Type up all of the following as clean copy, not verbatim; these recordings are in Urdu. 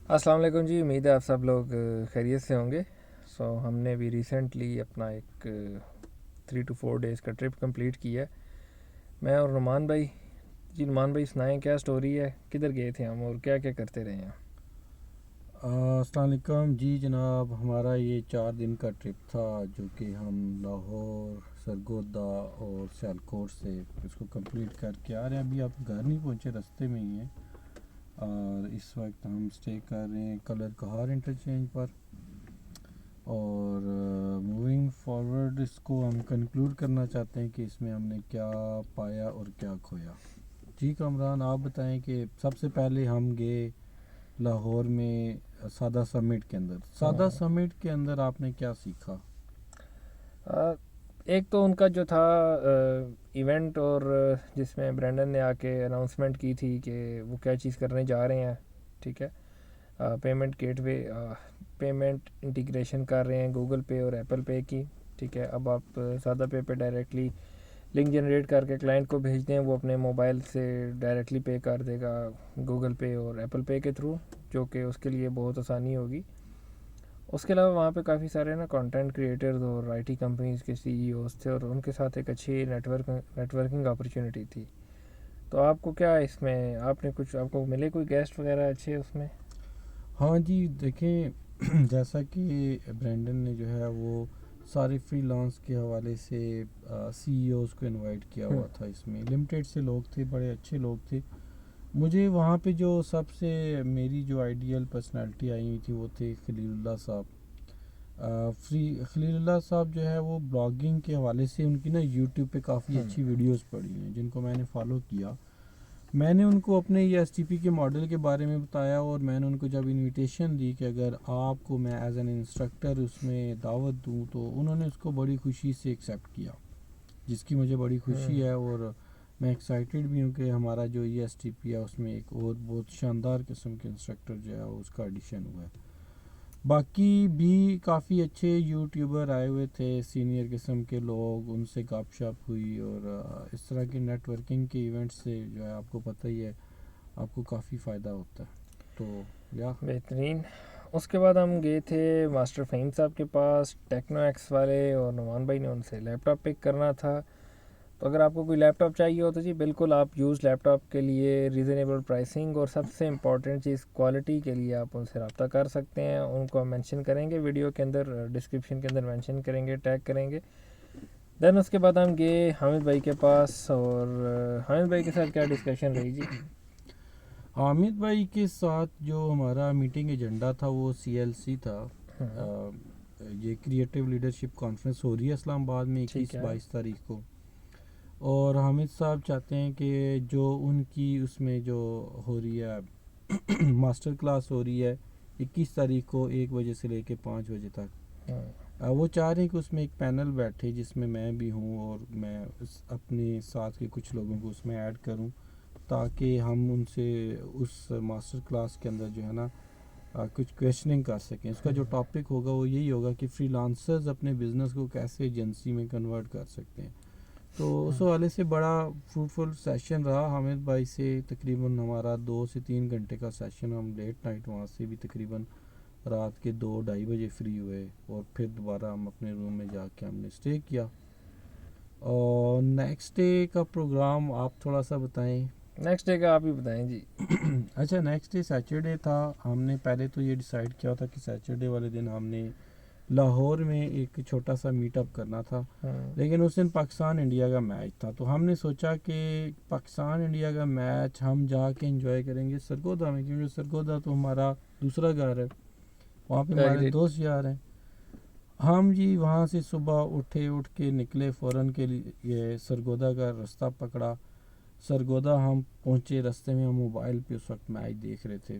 السلام علیکم جی، امید ہے آپ سب لوگ خیریت سے ہوں گے. ہم نے بھی ریسنٹلی اپنا ایک 3 to 4 days کا ٹرپ کمپلیٹ کیا ہے، میں اور نعمان بھائی. جی نعمان بھائی سنائیں کیا سٹوری ہے، کدھر گئے تھے ہم اور کیا کیا کرتے رہے ہیں؟ السلام علیکم جی جناب. ہمارا یہ 4 دن کا ٹرپ تھا جو کہ ہم لاہور، سرگودا اور سیالکوٹ سے اس کو کمپلیٹ کر کے آ رہے ہیں. ابھی آپ گھر نہیں پہنچے، رستے میں ہی ہیں اور اس وقت ہم سٹے کر رہے ہیں کلر کہار انٹرچینج پر. اور موونگ فارورڈ اس کو ہم کنکلوڈ کرنا چاہتے ہیں کہ اس میں ہم نے کیا پایا اور کیا کھویا. جی کامران آپ بتائیں کہ سب سے پہلے ہم گئے لاہور میں سادہ سمٹ کے اندر. سادہ سمٹ کے اندر آپ نے کیا سیکھا؟ ایک تو ان کا جو تھا ایونٹ، اور جس میں برینڈن نے آ کے اناؤنسمنٹ کی تھی کہ وہ کیا چیز کرنے جا رہے ہیں. ٹھیک ہے، پیمنٹ گیٹ وے، پیمنٹ انٹیگریشن کر رہے ہیں گوگل پے اور ایپل پے کی. ٹھیک ہے، اب آپ سادہ پے پہ ڈائریکٹلی لنک جنریٹ کر کے کلائنٹ کو بھیج دیں، وہ اپنے موبائل سے ڈائریکٹلی پے کر دے گا گوگل پے اور ایپل پے کے تھرو، جو کہ اس کے لیے بہت آسانی ہوگی. اس کے علاوہ وہاں پہ کافی سارے نا کنٹینٹ کریٹرز اور آئی ٹی کمپنیز کے CEO تھے، اور ان کے ساتھ ایک اچھی نیٹورکنگ اپرچونیٹی تھی. تو آپ کو کیا اس میں آپ کو ملے کوئی گیسٹ وغیرہ اچھے اس میں؟ ہاں جی دیکھیں، جیسا کہ برینڈن نے جو ہے وہ سارے فری لانس کے حوالے سے CEOs کو انوائٹ کیا ہوا تھا. اس میں لمیٹیڈ سے لوگ تھے، بڑے اچھے لوگ تھے. مجھے وہاں پہ جو سب سے میری جو آئیڈیل پرسنالٹی آئی ہوئی تھی وہ تھے خلیل اللہ صاحب. خلیل اللہ صاحب جو ہے وہ بلاگنگ کے حوالے سے ان کی نا یوٹیوب پہ کافی اچھی ویڈیوز پڑی ہیں جن کو میں نے فالو کیا. میں نے ان کو اپنے ESTP کے ماڈل کے بارے میں بتایا، اور میں نے ان کو جب انویٹیشن دی کہ اگر آپ کو میں ایز این انسٹرکٹر اس میں دعوت دوں، تو انہوں نے اس کو بڑی خوشی سے ایکسیپٹ کیا، جس کی مجھے بڑی خوشی ہے. اور میں ایکسائٹیڈ بھی ہوں کہ ہمارا جو ESTP ہے اس میں ایک اور بہت شاندار قسم کے انسٹرکٹر جو ہے اس کا ایڈیشن ہوا ہے. باقی بھی کافی اچھے یوٹیوبر آئے ہوئے تھے، سینئر قسم کے لوگ، ان سے گپ شپ ہوئی. اور اس طرح کی نیٹ ورکنگ کے ایونٹ سے جو ہے آپ کو پتہ ہی ہے آپ کو کافی فائدہ ہوتا ہے. تو بہترین. اس کے بعد ہم گئے تھے ماسٹر فہیم صاحب کے پاس، ٹیکنو ایکس والے، اور نعمان بھائی نے ان سے لیپ ٹاپ پک کرنا تھا. تو اگر آپ کو کوئی لیپ ٹاپ چاہیے ہو تو جی بالکل آپ یوز لیپ ٹاپ کے لیے ریزنیبل پرائسنگ اور سب سے امپورٹنٹ چیز کوالٹی کے لیے آپ ان سے رابطہ کر سکتے ہیں. ان کو ہم مینشن کریں گے ویڈیو کے اندر، ڈسکرپشن کے اندر مینشن کریں گے، ٹیگ کریں گے. دین اس کے بعد ہم گئے حامد بھائی کے پاس، اور حامد بھائی کے ساتھ کیا ڈسکشن رہی جی؟ حامد بھائی کے ساتھ جو ہمارا میٹنگ ایجنڈا تھا وہ CLC تھا. یہ کریٹیو لیڈرشپ کانفرنس ہو رہی ہے اسلام آباد میں 21-22 تاریخ کو. اور حامد صاحب چاہتے ہیں کہ جو ان کی اس میں جو ہو رہی ہے ماسٹر کلاس ہو رہی ہے 21 تاریخ کو 1 بجے سے لے کے 5 بجے تک، وہ چاہ رہے ہیں کہ اس میں ایک پینل بیٹھے جس میں میں بھی ہوں، اور میں اپنے ساتھ کے کچھ لوگوں کو اس میں ایڈ کروں، تاکہ ہم ان سے اس ماسٹر کلاس کے اندر جو ہے نا کچھ کویشچننگ کر سکیں. اس کا جو ٹاپک ہوگا وہ یہی ہوگا کہ فری لانسرز اپنے بزنس کو کیسے ایجنسی میں کنورٹ کر سکتے ہیں. تو اس حوالے سے بڑا فروٹفل سیشن رہا. حامد بھائی سے تقریباً ہمارا 2 سے 3 گھنٹے کا سیشن، ہم لیٹ نائٹ وہاں سے بھی تقریباً رات کے 2-2:30 بجے فری ہوئے، اور پھر دوبارہ ہم اپنے روم میں جا کے ہم نے اسٹے کیا. اور نیکسٹ ڈے کا پروگرام آپ تھوڑا سا بتائیں. نیکسٹ ڈے کا آپ ہی بتائیں جی. اچھا، نیکسٹ ڈے سیچرڈے تھا. ہم نے پہلے تو یہ ڈیسائیڈ کیا تھا کہ سیچرڈے والے دن ہم نے لاہور میں ایک چھوٹا سا میٹ اپ کرنا تھا، لیکن اس دن پاکستان انڈیا کا میچ تھا. تو ہم نے سوچا کہ پاکستان انڈیا کا میچ ہم جا کے انجوائے کریں گے سرگودا میں، کیونکہ سرگودا تو ہمارا دوسرا گھر ہے، وہاں پہ ہمارے دوست یار ہیں. ہم جی وہاں سے صبح اٹھ کے نکلے فوراً کے لیے سرگودا کا رستہ پکڑا. سرگودا ہم پہنچے، رستے میں ہم موبائل پہ اس وقت میچ دیکھ رہے تھے.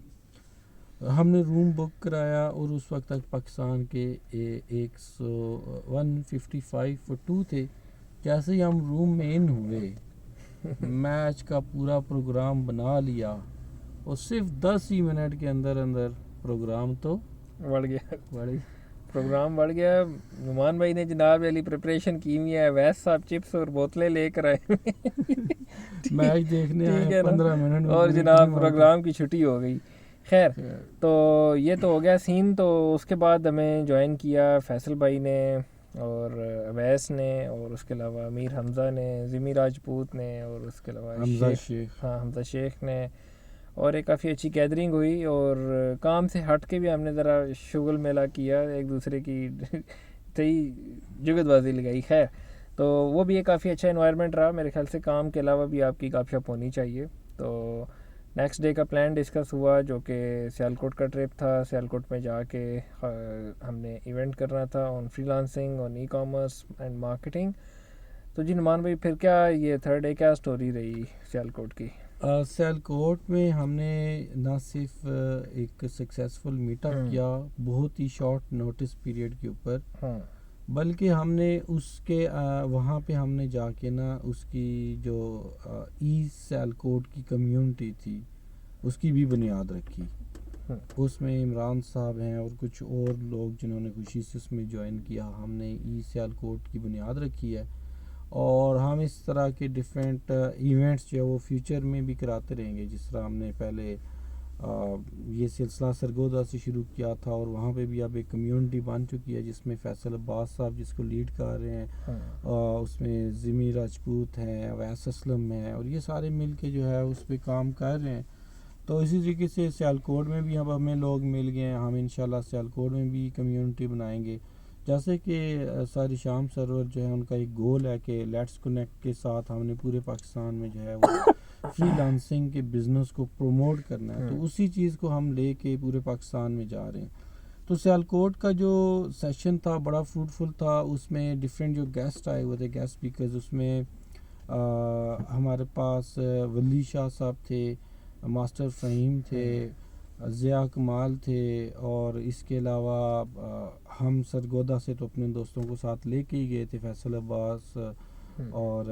ہم نے روم بک کرایا، اور اس وقت تک پاکستان کے 155 تھے. جیسے ہی ہم روم میں ان ہوئے، میچ کا پورا پروگرام بنا لیا، اور صرف 10 ہی منٹ کے اندر پروگرام تو بڑھ گیا. نعمان بھائی نے جناب علی پریپریشن کی ہوئی ہے، ویس صاحب چپس اور بوتلیں لے کر آئے میچ دیکھنے آئے 15 منٹ میں اور پوری جناب ٹیم پروگرام کی چھٹی ہو گئی. خیر تو یہ تو ہو گیا سین. تو اس کے بعد ہمیں جوائن کیا فیصل بھائی نے اور اویس نے اور اس کے علاوہ امیر حمزہ نے, ضمی راجپوت نے اور اس کے علاوہ حمزہ شیخ, ہاں حمزہ شیخ نے, اور ایک کافی اچھی گیدرنگ ہوئی. اور کام سے ہٹ کے بھی ہم نے ذرا شغل میلہ کیا, ایک دوسرے کی صحیح جگت بازی لگائی. خیر تو وہ بھی ایک کافی اچھا انوائرمنٹ رہا میرے خیال سے. کام کے علاوہ بھی آپ کی گپ شپ ہونی چاہیے. تو نیکسٹ ڈے کا پلان ڈسکس ہوا جو کہ سیالکوٹ کا ٹرپ تھا. سیالکوٹ میں جا کے ہم نے ایونٹ کرنا تھا on freelancing, on e commerce and marketing. تو جی نعمان بھائی پھر کیا یہ تھرڈ ڈے کیا سٹوری رہی سیالکوٹ کی؟ سیالکوٹ میں ہم نے نہ صرف ایک سکسیسفل میٹ اپ کیا بہت ہی شارٹ نوٹس پیریڈ کے اوپر, بلکہ ہم نے اس کے وہاں پہ ہم نے جا کے نا اس کی جو سیالکوٹ کی کمیونٹی تھی اس کی بھی بنیاد رکھی. اس میں عمران صاحب ہیں اور کچھ اور لوگ جنہوں نے خوشی سے اس میں جوائن کیا. ہم نے سیالکوٹ کی بنیاد رکھی ہے اور ہم اس طرح کے ڈیفرینٹ ایونٹس جو ہے وہ فیوچر میں بھی کراتے رہیں گے. جس طرح ہم نے پہلے یہ سلسلہ سرگودا سے شروع کیا تھا اور وہاں پہ بھی اب ایک کمیونٹی بن چکی ہے جس میں فیصل عباس صاحب جس کو لیڈ کر رہے ہیں, اس میں ضمی راجپوت ہیں, اویس اسلم ہیں, اور یہ سارے مل کے جو ہے اس پہ کام کر رہے ہیں. تو اسی طریقے سے سیالکوٹ میں بھی اب ہمیں لوگ مل گئے ہیں. ہم انشاءاللہ سیالکوٹ میں بھی کمیونٹی بنائیں گے. جیسے کہ ساری شام سرور جو ہے ان کا ایک گول ہے کہ لیٹس کنیکٹ کے ساتھ ہم نے پورے پاکستان میں جو ہے وہ فری لانسنگ کے بزنس کو پروموٹ کرنا ہے. تو اسی چیز کو ہم لے کے پورے پاکستان میں جا رہے ہیں. تو سیالکوٹ کا جو سیشن تھا بڑا فروٹفل تھا. اس میں ڈفرینٹ جو گیسٹ آئے ہوئے تھے, گیسٹ اسپیکرز, اس میں ہمارے پاس ولی شاہ صاحب تھے, ماسٹر فہیم تھے, ضیاء کمال تھے, اور اس کے علاوہ ہم سرگودا سے تو اپنے دوستوں کو ساتھ لے کے ہی گئے تھے, فیصل عباس اور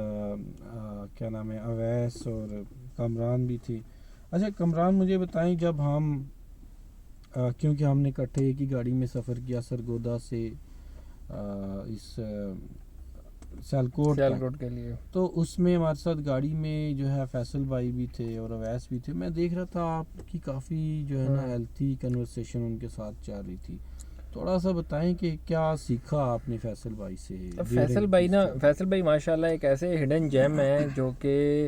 کیا نام ہے اویس, اور کامران بھی تھی. اچھا کامران مجھے بتائیں, جب ہم کیونکہ ہم نے اکٹھے ایک ہی گاڑی میں سفر کیا سرگودا سے اس سیالکوٹ کے لیے, تو اس میں ہمارے ساتھ گاڑی میں جو ہے فیصل بھائی بھی تھے اور اویس بھی تھے. میں دیکھ رہا تھا آپ کی کافی جو ہے نا ہیلتھی کنورسیشن ان کے ساتھ چل رہی تھی. تھوڑا سا بتائیں کہ کیا سیکھا آپ نے فیصل بھائی سے؟ فیصل بھائی ماشاء اللہ ایک ایسے ہڈن جیم ہیں جو کہ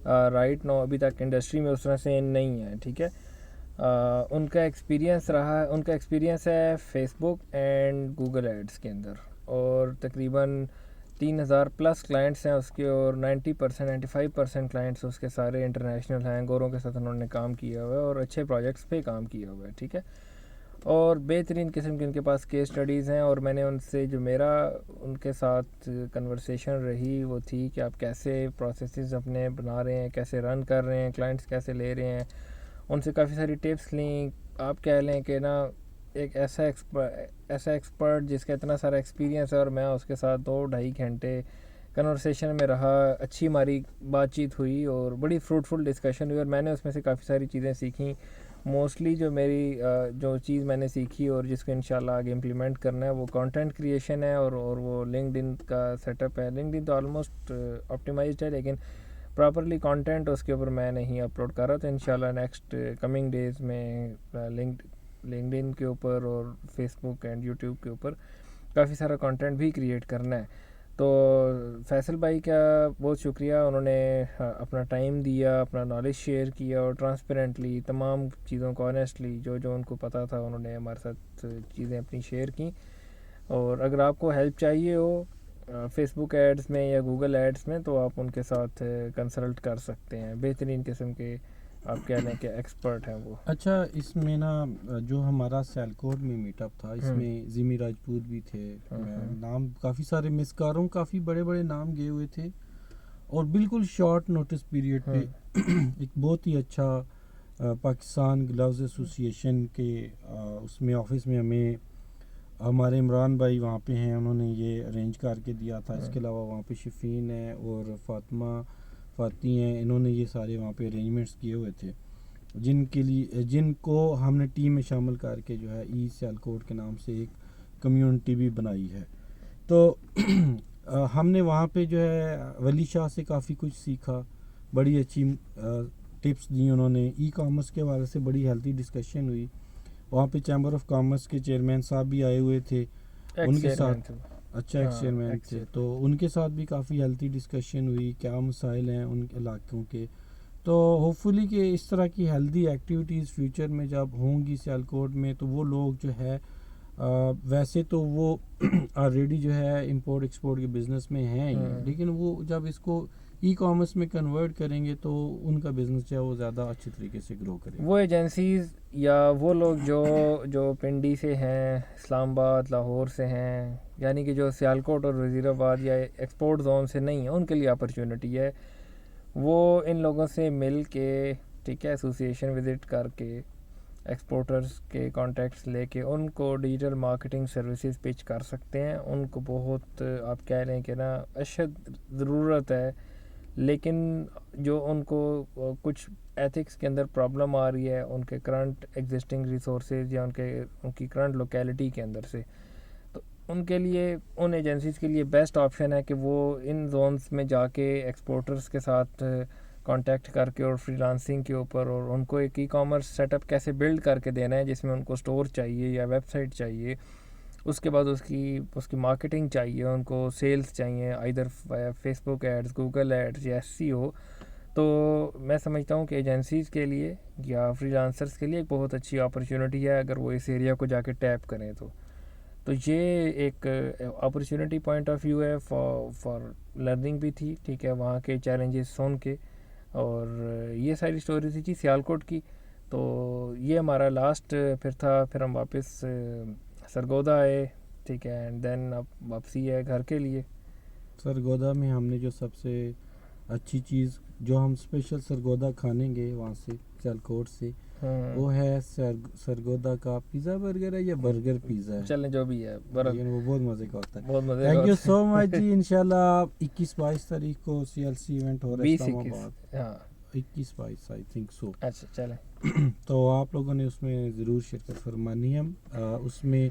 رائٹ نو ابھی تک انڈسٹری میں اس طرح سے نہیں ہے. ٹھیک ہے, ان کا ایکسپیرینس ہے Facebook and Google ads کے اندر, اور تقریباً 3000 پلس کلائنٹس ہیں اس کے, اور 95% کلائنٹس اس کے سارے انٹرنیشنل ہیں. گوروں کے ساتھ انہوں نے کام کیا ہوا ہے اور اچھے پروجیکٹس پہ کام کیا ہوا ہے. ٹھیک ہے, اور بہترین قسم کی ان کے پاس کیس اسٹڈیز ہیں. اور میں نے ان سے جو میرا ان کے ساتھ کنورسیشن رہی وہ تھی کہ آپ کیسے پروسیسز اپنے بنا رہے ہیں, کیسے رن کر رہے ہیں, کلائنٹس کیسے لے رہے ہیں. ان سے کافی ساری ٹپس لیں. آپ کہہ لیں کہ نا ایک ایسا ایکسپرٹ جس کا اتنا سارا ایکسپیرینس ہے, اور میں اس کے ساتھ 2-2.5 گھنٹے کنورسیشن میں رہا. اچھی ہماری بات چیت ہوئی اور بڑی فروٹفل ڈسکشن ہوئی, اور میں نے اس میں سے کافی ساری چیزیں سیکھیں. موسٹلی جو چیز میں نے سیکھی اور جس کو انشاءاللہ آگے امپلیمنٹ کرنا ہے وہ کانٹینٹ کریشن ہے, اور وہ لنکڈ ان کا سیٹ اپ ہے. لنکڈ ان تو آلموسٹ آپٹیمائزڈ ہے, لیکن پراپرلی کانٹینٹ اس کے اوپر میں نہیں اپلوڈ کر رہا. تو انشاءاللہ نیکسٹ کمنگ ڈیز میں لنکڈ ان کے اوپر اور فیس بک اینڈ یوٹیوب کے اوپر کافی سارا کانٹینٹ بھی کریٹ کرنا ہے. تو فیصل بھائی کا بہت شکریہ, انہوں نے اپنا ٹائم دیا, اپنا نالج شیئر کیا, اور ٹرانسپیرنٹلی تمام چیزوں کو آنیسٹلی جو ان کو پتہ تھا انہوں نے ہمارے ساتھ چیزیں اپنی شیئر کیں. اور اگر آپ کو ہیلپ چاہیے ہو فیس بک ایڈز میں یا گوگل ایڈز میں تو آپ ان کے ساتھ کنسلٹ کر سکتے ہیں. بہترین قسم کے آپ کہہ لیں کہ ایکسپرٹ ہیں وہ. اچھا اس میں نا جو ہمارا سیالکوٹ میں میٹ اپ تھا اس میں ضمی راجپوت بھی تھے, نام کافی سارے مس کر رہا ہوں, کافی بڑے بڑے نام گئے ہوئے تھے, اور بالکل شارٹ نوٹس پیریڈ پہ ایک بہت ہی اچھا پاکستان گلوز ایسوسی ایشن کے اس میں آفس میں ہمارے عمران بھائی وہاں پہ ہیں, انہوں نے یہ ارینج کر کے دیا تھا. اس کے علاوہ وہاں پہ شفین ہے اور فاتی ہیں, انہوں نے یہ سارے وہاں پہ ارینجمنٹس کیے ہوئے تھے جن کو ہم نے ٹیم میں شامل کر کے جو ہے سیالکوٹ کے نام سے ایک کمیونٹی بھی بنائی ہے. تو ہم نے وہاں پہ جو ہے ولی شاہ سے کافی کچھ سیکھا, بڑی اچھی ٹپس دی انہوں نے. ای کامرس کے حوالے سے بڑی ہیلتھی ڈسکشن ہوئی. وہاں پہ چیمبر آف کامرس کے چیئرمین صاحب بھی آئے ہوئے تھے, ان کے ساتھ اچھا ایکس چیئرمین تھے, تو ان کے ساتھ بھی کافی ہیلتھی ڈسکشن ہوئی, کیا مسائل ہیں ان علاقوں کے. تو ہوپ فلی کہ اس طرح کی ہیلتھی ایکٹیویٹیز فیوچر میں جب ہوں گی سیالکوٹ میں, تو وہ لوگ جو ہے ویسے تو وہ آلریڈی جو ہے امپورٹ ایکسپورٹ کے بزنس میں ہیں ہی, لیکن وہ جب اس کو ای کامرس میں کنورٹ کریں گے تو ان کا بزنس جو ہے وہ زیادہ اچھے طریقے سے گرو کرے گا. وہ ایجنسیز یا وہ لوگ جو پنڈی سے ہیں, اسلام آباد, لاہور سے ہیں, یعنی کہ جو سیالکوٹ اور وزیر آباد یا ایکسپورٹ زون سے نہیں ہیں, ان کے لیے اپرچونٹی ہے. وہ ان لوگوں سے مل کے, ٹھیک ہے, ایسوسیشن وزٹ کر کے, ایکسپورٹرز کے کانٹیکٹس لے کے ان کو ڈیجیٹل مارکیٹنگ سروسز پچ کر سکتے ہیں. ان کو بہت آپ کہہ لیں کہ نا اشد ضرورت ہے, لیکن جو ان کو کچھ ایتھکس کے اندر پرابلم آ رہی ہے ان کے کرنٹ ایگزسٹنگ ریسورسز یا ان کی کرنٹ لوکیلٹی کے اندر سے, تو ان کے لیے, ان ایجنسیز کے لیے بیسٹ آپشن ہے کہ وہ ان زونز میں جا کے ایکسپورٹرز کے ساتھ کانٹیکٹ کر کے اور فری لانسنگ کے اوپر, اور ان کو ایک ای کامرس سیٹ اپ کیسے بلڈ کر کے دینا ہے جس میں ان کو اسٹور چاہیے یا ویب سائٹ چاہیے, اس کے بعد اس کی مارکیٹنگ چاہیے, ان کو سیلز چاہیے آئیدر فیس بک ایڈز, گوگل ایڈز یا SEO. تو میں سمجھتا ہوں کہ ایجنسیز کے لیے یا فری لانسرز کے لیے ایک بہت اچھی اپرچونٹی ہے اگر وہ اس ایریا کو جا کے ٹیپ کریں. تو یہ ایک اپرچونٹی پوائنٹ آف ویو ہے فار لرننگ بھی تھی, ٹھیک ہے, وہاں کے چیلنجز سن کے. اور یہ ساری سٹوری تھی سیالکوٹ کی. تو یہ ہمارا لاسٹ پھر تھا, پھر ہم واپس سرگودا آئے, ٹھیک ہے, اینڈ دین اب واپسی ہے گھر کے لیے. سرگودا میں ہم نے جو سب سے اچھی چیز جو ہم اسپیشل سرگودا کھانے گے وہاں سے سیالکوٹ سے, وہ ہے سرگودا کا پیزا برگر ہے یا برگر پیزا ہے, چلیں جو بھی ہے, لیکن وہ بہت مزے کا ہوتا ہے. بہت مزے کا. تھینک یو سو مچ جی. انشاءاللہ 21-22 تاریخ کو CLC ایونٹ ہو رہا ہے اسلام آباد. 21-22 آئی تھنک سو. اچھا چلیں, تو آپ لوگوں نے اس میں ضرور شرکت فرمانی ہے. اس میں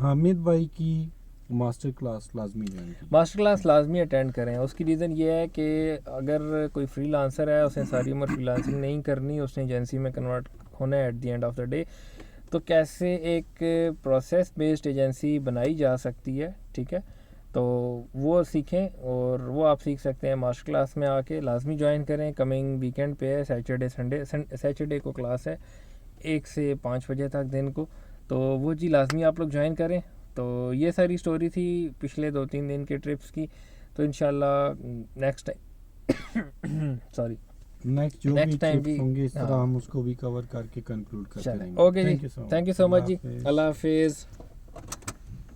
حامد بھائی کی ماسٹر کلاس لازمی اٹینڈ کریں. اس کی ریزن یہ ہے کہ اگر کوئی فری لانسر ہے, اس نے ساری عمر فری لانسنگ نہیں کرنی, اس نے ایجنسی میں کنورٹ ہونا ہے at the end of the day, تو کیسے ایک پروسیس بیسڈ ایجنسی بنائی جا سکتی ہے, ٹھیک ہے, تو وہ سیکھیں. اور وہ آپ سیکھ سکتے ہیں ماسٹر کلاس میں آ کے, لازمی جوائن کریں. کمنگ ویکینڈ پہ ہے, سیچرڈے کو کلاس ہے 1 سے 5 بجے تک دن کو, تو وہ جی لازمی آپ لوگ جوائن کریں. تو یہ ساری سٹوری تھی پچھلے 2-3 دن کے ٹرپس کی. تو انشاءاللہ نیکسٹ ٹائم بھی ہوں گے اس طرح ہم اس کو بھی کور کر کے کنکلوڈ کرتے رہیں گے. اوکے جی, تھینک یو سو مچ جی, اللہ حافظ.